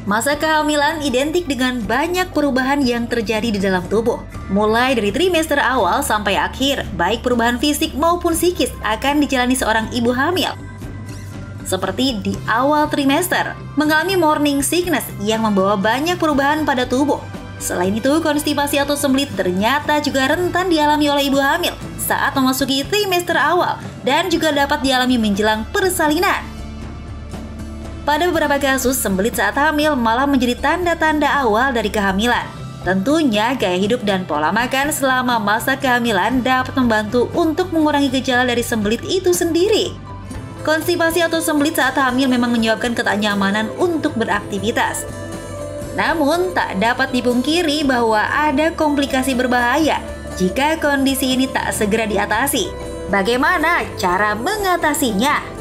Masa kehamilan identik dengan banyak perubahan yang terjadi di dalam tubuh. Mulai dari trimester awal sampai akhir, baik perubahan fisik maupun psikis akan dijalani seorang ibu hamil. Seperti di awal trimester, mengalami morning sickness yang membawa banyak perubahan pada tubuh. Selain itu, konstipasi atau sembelit ternyata juga rentan dialami oleh ibu hamil saat memasuki trimester awal dan juga dapat dialami menjelang persalinan. Pada beberapa kasus, sembelit saat hamil malah menjadi tanda-tanda awal dari kehamilan. Tentunya, gaya hidup dan pola makan selama masa kehamilan dapat membantu untuk mengurangi gejala dari sembelit itu sendiri. Konstipasi atau sembelit saat hamil memang menyebabkan ketidaknyamanan untuk beraktivitas. Namun, tak dapat dipungkiri bahwa ada komplikasi berbahaya jika kondisi ini tak segera diatasi. Bagaimana cara mengatasinya?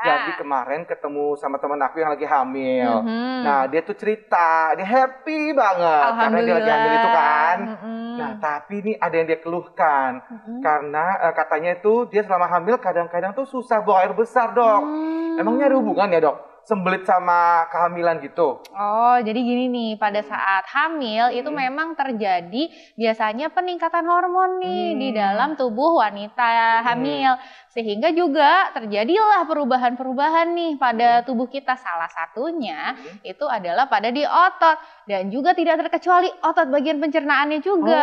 Jadi kemarin ketemu sama temen aku yang lagi hamil. Nah, dia tuh cerita, dia happy banget karena dia lagi hamil itu kan. Nah, tapi ini ada yang dia keluhkan. Karena katanya itu dia selama hamil kadang-kadang tuh susah buang air besar, Dok. Emangnya ada hubungan ya, Dok? Sembelit sama kehamilan gitu? Oh, jadi gini nih, pada saat hamil itu memang terjadi biasanya peningkatan hormon nih di dalam tubuh wanita hamil. Sehingga juga terjadilah perubahan-perubahan nih pada tubuh kita. Salah satunya itu adalah pada di otot. Dan juga tidak terkecuali otot bagian pencernaannya juga.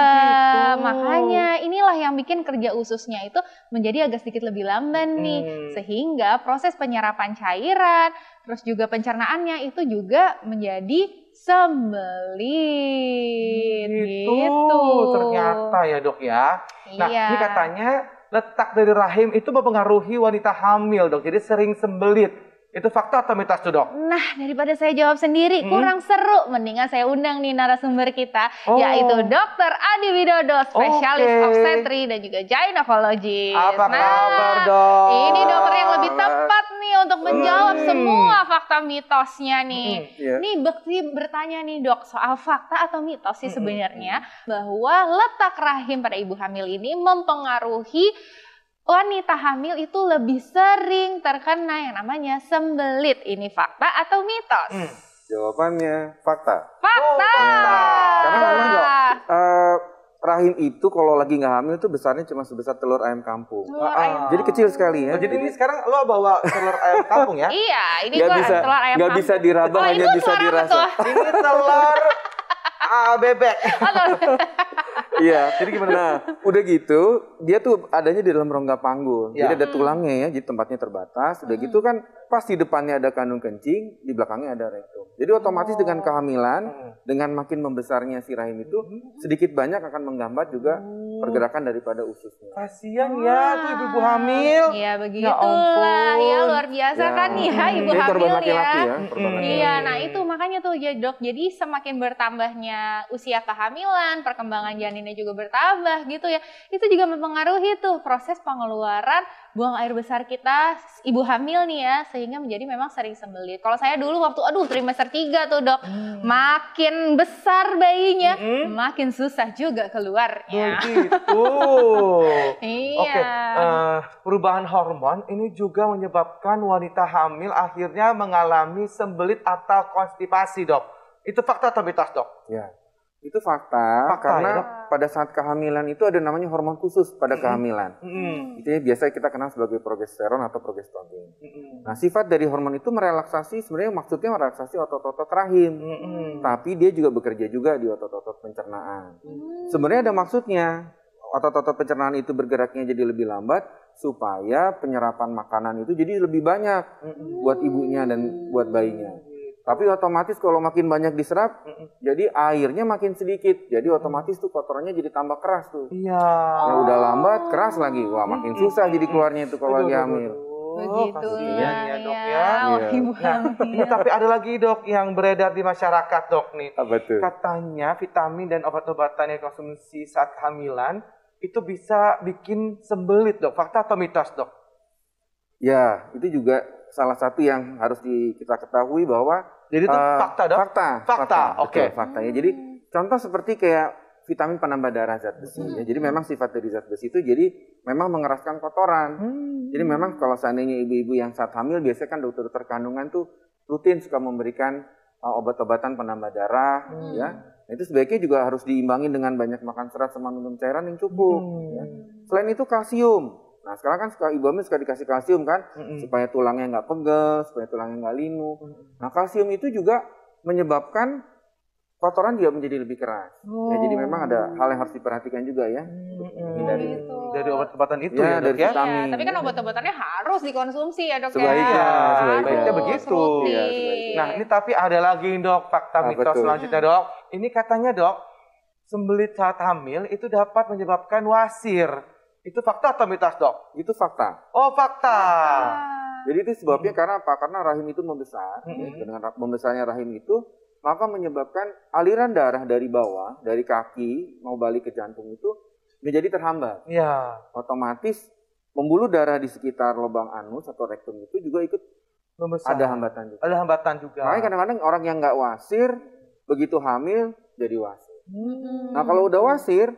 Makanya inilah yang bikin kerja ususnya itu menjadi agak sedikit lebih lamban nih. Sehingga proses penyerapan cairan, terus juga pencernaannya itu juga menjadi sembelit. Gitu. Ternyata ya, Dok ya. Nah, ini katanya letak dari rahim itu mempengaruhi wanita hamil, Dok. Jadi sering sembelit. Itu fakta atau mitos tuh, Dok? Nah, daripada saya jawab sendiri kurang seru, mendingan saya undang nih narasumber kita, yaitu Dr. Adi Widodo, spesialis obstetri dan juga gynecologist. Apa kabar, Dok? Ini dokter yang lebih tepat nih untuk menjawab semua fakta mitosnya nih. Nih Bekti bertanya nih, Dok, soal fakta atau mitos sih sebenarnya bahwa letak rahim pada ibu hamil ini mempengaruhi wanita hamil itu lebih sering terkena yang namanya sembelit. Ini fakta atau mitos? Jawabannya fakta. Fakta. Karena memang rahim itu kalau lagi nggak hamil itu besarnya cuma sebesar telur ayam kampung. Jadi kecil sekali ya. Jadi ini sekarang lo bawa telur ayam kampung ya? Iya, ini gua telur ayam kampung. Nggak bisa diraba, hanya bisa dirasa. Ini telur bebek. Iya, jadi gimana? Nah, udah gitu, dia tuh adanya di dalam rongga panggul. Jadi ada tulangnya ya, jadi tempatnya terbatas. Udah gitu kan, pas di depannya ada kandung kencing, di belakangnya ada rektum. Jadi otomatis dengan kehamilan, dengan makin membesarnya si rahim itu, sedikit banyak akan menghambat juga pergerakan daripada ususnya. Kasian ya tuh ibu-ibu hamil. Iya begitulah, ya luar biasa kan ya ibu hamil ya. Iya, nah itu makanya tuh ya, Dok. Jadi semakin bertambahnya usia kehamilan, perkembangan janinnya juga bertambah gitu ya. Itu juga mempengaruhi tuh proses pengeluaran buang air besar kita ibu hamil nih ya, sehingga menjadi memang sering sembelit. Kalau saya dulu waktu trimester 3 tuh, Dok, makin besar bayinya, makin susah juga keluarnya. Begitu. Iya. Perubahan hormon ini juga menyebabkan wanita hamil akhirnya mengalami sembelit atau konstipasi, Dok. Itu fakta atau mitos, Dok? Ya. Itu fakta karena ya, pada saat kehamilan itu ada namanya hormon khusus pada kehamilan. Itu biasa kita kenal sebagai progesteron atau progesterogen. Nah, sifat dari hormon itu merelaksasi, sebenarnya maksudnya merelaksasi otot-otot rahim. Tapi dia juga bekerja juga di otot-otot pencernaan. Sebenarnya ada maksudnya. Otot-otot pencernaan itu bergeraknya jadi lebih lambat supaya penyerapan makanan itu jadi lebih banyak buat ibunya dan buat bayinya. Tapi otomatis kalau makin banyak diserap, jadi airnya makin sedikit. Jadi otomatis tuh kotorannya jadi tambah keras tuh. Iya. Ya udah lambat, keras lagi. Wah, makin susah jadi keluarnya itu kalau lagi hamil. Begitu ya, Dok ya. Ibu hamil. Tapi ada lagi, Dok, yang beredar di masyarakat, Dok nih. Apa tuh? Katanya vitamin dan obat-obatan yang konsumsi saat kehamilan itu bisa bikin sembelit, Dok. Fakta atau mitos, Dok? Ya, itu juga salah satu yang harus kita ketahui bahwa jadi itu fakta, Dok? Fakta. Oke. Fakta ya. Jadi contoh seperti kayak vitamin penambah darah zat besi. Ya. Jadi memang sifat dari zat besi itu jadi memang mengeraskan kotoran. Jadi memang kalau seandainya ibu-ibu yang saat hamil biasanya kan dokter-dokter kandungan tuh rutin suka memberikan obat-obatan penambah darah. Ya. Itu sebaiknya juga harus diimbangi dengan banyak makan serat sama minum cairan yang cukup. Ya. Selain itu kalsium. Nah sekarang kan ibu hamil suka dikasih kalsium kan, supaya tulangnya nggak pegel, supaya tulangnya nggak linu. Nah kalsium itu juga menyebabkan kotoran juga menjadi lebih keras. Ya, jadi memang ada hal yang harus diperhatikan juga ya. Dari obat-obatan itu ya, Dok dari ya. vitamin. Tapi kan obat-obatannya harus dikonsumsi ya Dok Sebaiknya begitu. Ya, nah ini tapi ada lagi Dok fakta mitos selanjutnya Dok. Ini katanya Dok, sembelit saat hamil itu dapat menyebabkan wasir. Itu fakta atau mitos Dok? Itu fakta. Oh fakta. Jadi itu sebabnya karena apa? Karena rahim itu membesar. Ya, dengan membesarnya rahim itu maka menyebabkan aliran darah dari bawah, dari kaki mau balik ke jantung itu menjadi terhambat. Ya. Otomatis pembuluh darah di sekitar lubang anus atau rektum itu juga ikut membesar. Ada hambatan juga. Ada hambatan juga. Makanya kadang-kadang orang yang nggak wasir begitu hamil jadi wasir. Nah kalau udah wasir,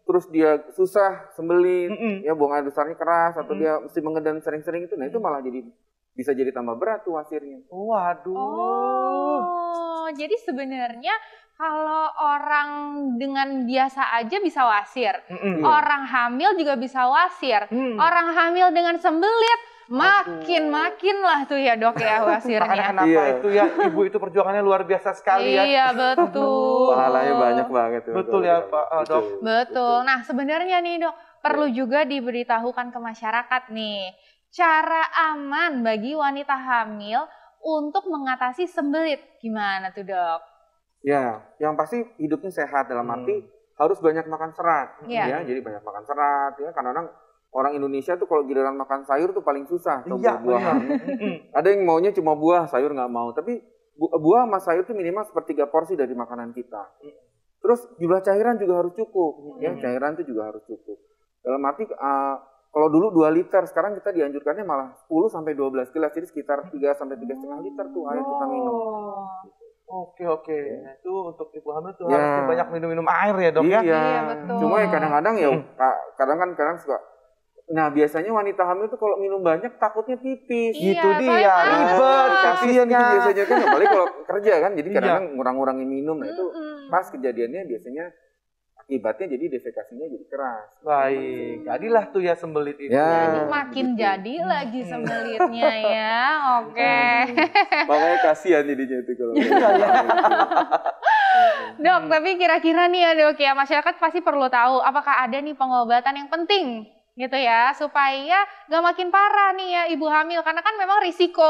terus dia susah sembelit, ya buang air besarnya keras atau dia mesti mengedan sering-sering itu, nah itu malah jadi bisa jadi tambah berat tuh wasirnya. Waduh. Jadi sebenarnya kalau orang dengan biasa aja bisa wasir, orang hamil juga bisa wasir, orang hamil dengan sembelit makin lah tuh ya Dok ya wasirnya. Makanya kenapa itu ya ibu itu perjuangannya luar biasa sekali ya. Iya betul. Pahalanya banyak banget. Betul ya Pak Dok. Betul. Nah sebenarnya nih Dok perlu juga diberitahukan ke masyarakat nih cara aman bagi wanita hamil untuk mengatasi sembelit. Gimana tuh Dok? Ya, yang pasti hidupnya sehat dalam arti harus banyak makan serat. Ya, jadi banyak makan serat. Ya, kadang-kadang orang Indonesia tuh kalau giliran makan sayur tuh paling susah. Buah-buahan. Ada yang maunya cuma buah, sayur nggak mau. Tapi buah sama sayur tuh minimal 1/3 porsi dari makanan kita. Terus jumlah cairan juga harus cukup. Ya, cairan tuh juga harus cukup. Dalam arti kalau dulu 2 liter, sekarang kita dianjurkannya malah 10 sampai 12 gelas. Jadi sekitar 3 sampai 3,5 liter tuh air kita minum. Oke. Nah, itu untuk ibu hamil tuh harus banyak minum air ya Dok ya. Iya betul. Cuma ya kadang-kadang ya kadang suka. Nah biasanya wanita hamil tuh kalau minum banyak takutnya pipis. Gitu dia ribet. Kasian gitu biasanya kan. Apalagi kalau kerja kan. Jadi kadang-kadang ngurang-ngurangin minum. Nah itu pas kejadiannya biasanya akibatnya jadi defekasinya jadi keras. Baik, jadilah tuh ya sembelit itu. Ya, makin jadi lagi sembelitnya ya. Oke. Makanya kasihan jadinya itu kalau. Dok, tapi kira-kira nih ya Dok ya, masyarakat pasti perlu tahu apakah ada nih pengobatan yang penting gitu ya supaya nggak makin parah nih ya ibu hamil, karena kan memang risiko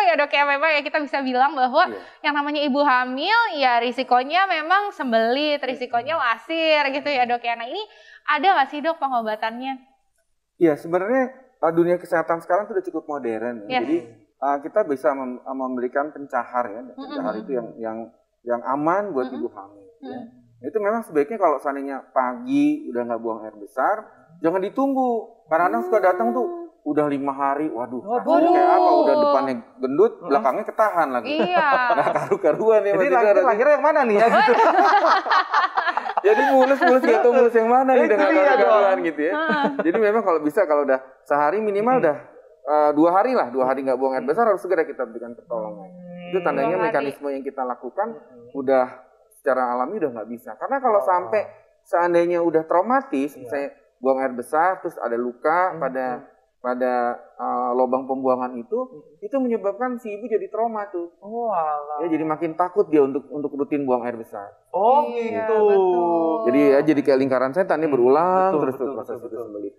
ya Dok ya, memang ya kita bisa bilang bahwa yang namanya ibu hamil ya risikonya memang sembelit, risikonya wasir gitu ya Dok ya. Nah ini ada nggak sih Dok pengobatannya? Iya sebenarnya dunia kesehatan sekarang sudah cukup modern ya. Jadi kita bisa memberikan pencahar ya, pencahar itu yang aman buat ibu hamil. Ya. Itu memang sebaiknya kalau seandainya pagi udah nggak buang air besar, jangan ditunggu. Kadang-kadang suka datang tuh udah 5 hari, waduh kayak apa? Udah depannya gendut, belakangnya ketahan lagi. Iya. Nah karu-karuan ya. Jadi lahirnya yang mana nih ya gitu. Jadi mulus gak tau mulus yang mana nih dengan karu-karuan gitu ya. Jadi memang kalau bisa kalau udah sehari minimal udah 2 hari lah, 2 hari nggak buang air besar harus segera kita berikan pertolongan. Itu tandanya mekanisme yang kita lakukan udah secara alami udah nggak bisa. Karena kalau sampai seandainya udah traumatis, misalnya buang air besar terus ada luka pada lubang pembuangan itu menyebabkan si ibu jadi trauma tuh. Ya jadi makin takut dia untuk rutin buang air besar. Oh gitu. Betul. Jadi ya jadi kayak lingkaran setan nih berulang terus proses itu sembelit.